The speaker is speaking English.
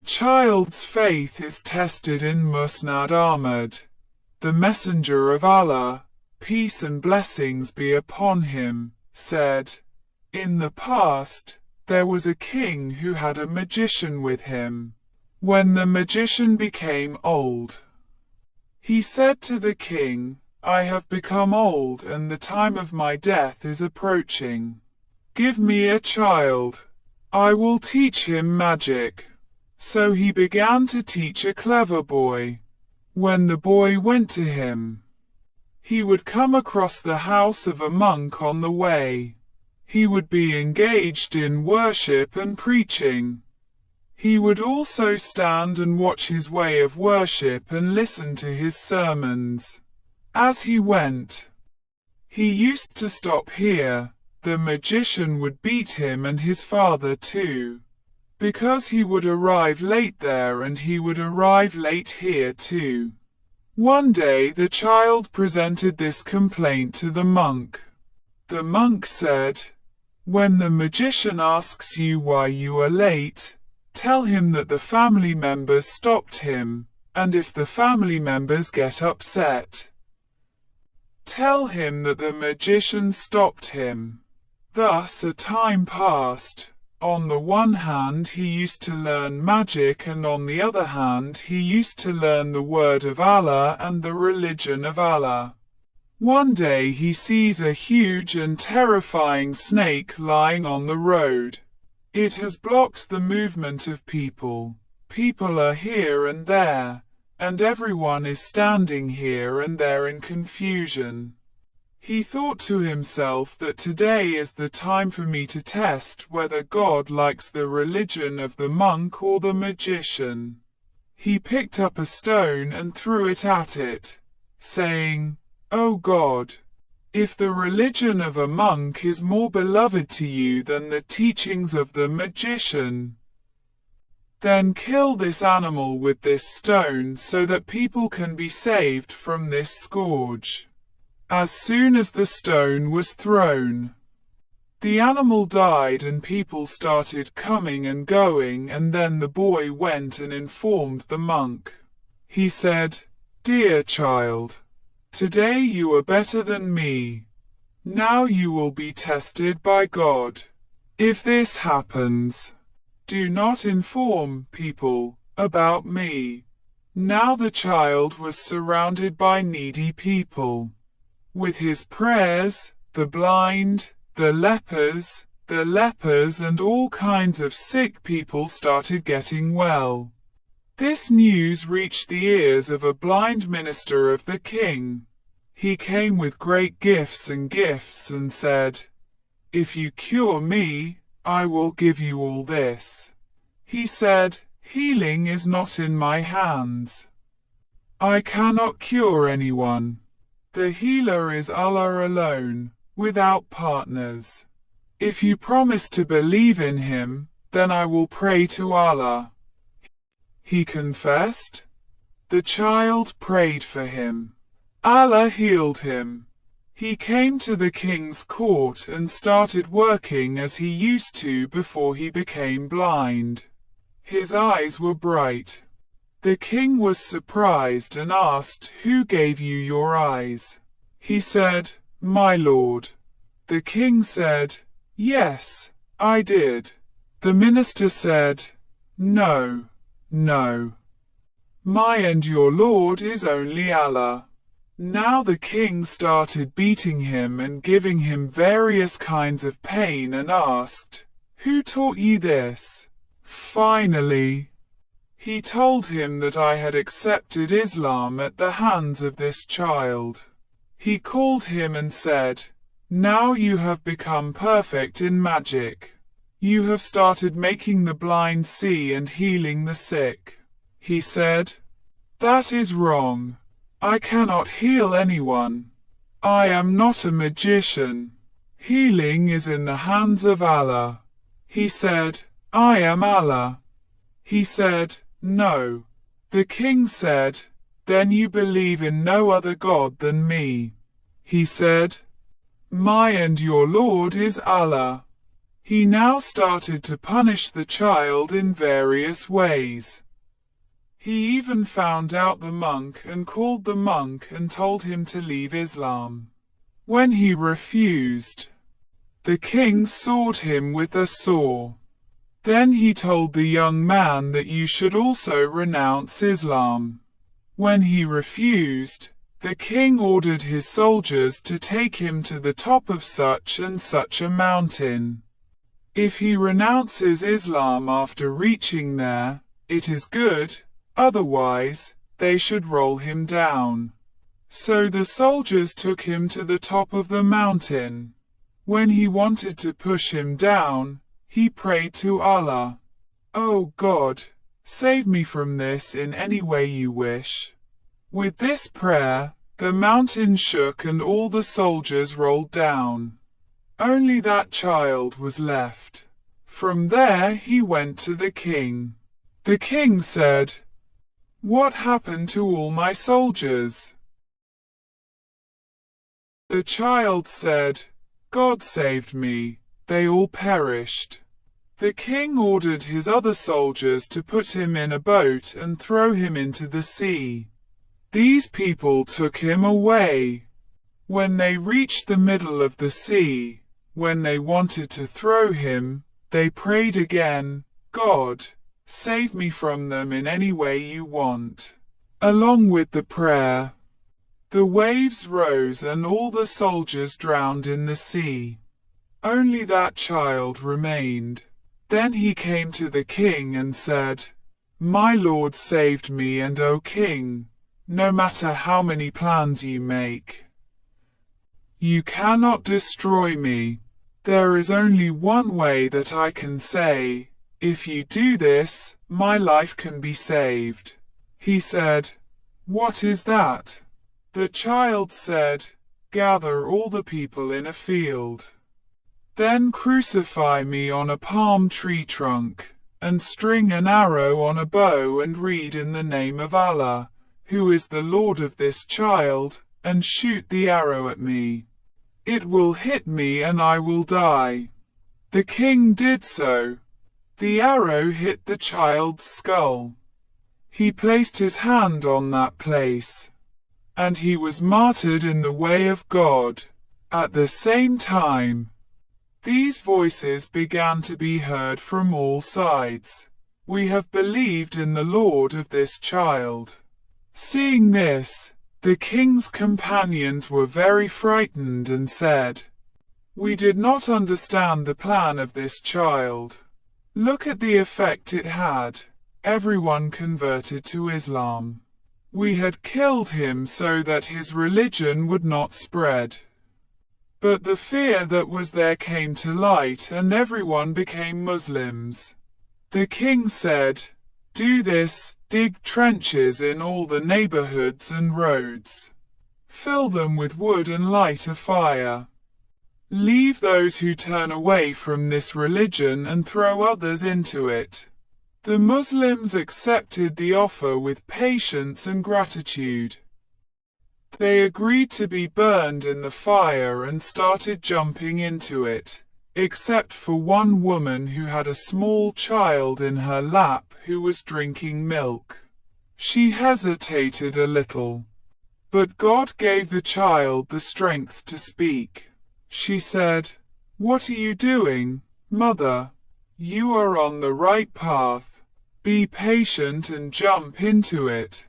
Child's faith is tested in Musnad Ahmad. The Messenger of Allah, peace and blessings be upon him, said, "In the past, there was a king who had a magician with him. When the magician became old, he said to the king, 'I have become old and the time of my death is approaching. Give me a child. I will teach him magic.' So he began to teach a clever boy. When the boy went to him, he would come across the house of a monk on the way. He would be engaged in worship and preaching. He would also stand and watch his way of worship and listen to his sermons. As he went, he used to stop here. The magician would beat him and his father too, because he would arrive late there and he would arrive late here too. One day the child presented this complaint to the monk. The monk said, 'When the magician asks you why you are late, tell him that the family members stopped him, and if the family members get upset, tell him that the magician stopped him.' Thus a time passed. On the one hand he used to learn magic and on the other hand he used to learn the word of Allah and the religion of Allah. One day he sees a huge and terrifying snake lying on the road. It has blocked the movement of people. People are here and there, and everyone is standing here and there in confusion. He thought to himself that today is the time for me to test whether God likes the religion of the monk or the magician. He picked up a stone and threw it at it, saying, 'O God, if the religion of a monk is more beloved to you than the teachings of the magician, then kill this animal with this stone so that people can be saved from this scourge.' As soon as the stone was thrown, the animal died and people started coming and going, and then the boy went and informed the monk. He said, 'Dear child, today you are better than me. Now you will be tested by God. If this happens, do not inform people about me.' Now the child was surrounded by needy people. With his prayers, the blind, the lepers, and all kinds of sick people started getting well. This news reached the ears of a blind minister of the king. He came with great gifts and said, 'If you cure me, I will give you all this.' He said, 'Healing is not in my hands. I cannot cure anyone. The healer is Allah alone, without partners. If you promise to believe in him, then I will pray to Allah.' He confessed. The child prayed for him. Allah healed him. He came to the king's court and started working as he used to before he became blind. His eyes were bright. The king was surprised and asked, 'Who gave you your eyes?' He said, 'My lord.' The king said, 'Yes, I did.' The minister said, 'No, no. My and your lord is only Allah.' Now the king started beating him and giving him various kinds of pain and asked, 'Who taught you this?' Finally, he told him that I had accepted Islam at the hands of this child. He called him and said, 'Now you have become perfect in magic. You have started making the blind see and healing the sick.' He said, 'That is wrong. I cannot heal anyone. I am not a magician. Healing is in the hands of Allah.' He said, 'I am Allah.' He said, 'No.' The king said, 'Then you believe in no other God than me.' He said, 'My and your Lord is Allah.' He now started to punish the child in various ways. He even found out the monk and called the monk and told him to leave Islam. When he refused, the king sought him with a saw. Then he told the young man that you should also renounce Islam. When he refused, the king ordered his soldiers to take him to the top of such and such a mountain. If he renounces Islam after reaching there, it is good, otherwise, they should roll him down. So the soldiers took him to the top of the mountain. When he wanted to push him down, he prayed to Allah, "Oh God, save me from this in any way you wish." With this prayer, the mountain shook and all the soldiers rolled down. Only that child was left. From there he went to the king. The king said, "What happened to all my soldiers?" The child said, "God saved me, they all perished." The king ordered his other soldiers to put him in a boat and throw him into the sea. These people took him away. When they reached the middle of the sea, when they wanted to throw him, they prayed again, "God, save me from them in any way you want." Along with the prayer, the waves rose and all the soldiers drowned in the sea. Only that child remained. Then he came to the king and said, "My Lord saved me, and O king, no matter how many plans you make, you cannot destroy me. There is only one way that I can say, if you do this, my life can be saved." He said, "What is that?" The child said, "Gather all the people in a field. Then crucify me on a palm tree trunk, and string an arrow on a bow and read in the name of Allah, who is the Lord of this child, and shoot the arrow at me. It will hit me and I will die." The king did so. The arrow hit the child's skull. He placed his hand on that place, and he was martyred in the way of God. At the same time, these voices began to be heard from all sides. "We have believed in the Lord of this child." Seeing this, the king's companions were very frightened and said, "We did not understand the plan of this child. Look at the effect it had. Everyone converted to Islam. We had killed him so that his religion would not spread. But the fear that was there came to light and everyone became Muslims." The king said, "Do this, dig trenches in all the neighborhoods and roads. Fill them with wood and light a fire. Leave those who turn away from this religion and throw others into it." The Muslims accepted the offer with patience and gratitude. They agreed to be burned in the fire and started jumping into it, except for one woman who had a small child in her lap who was drinking milk. She hesitated a little, but God gave the child the strength to speak. She said, "What are you doing, mother? You are on the right path. Be patient and jump into it."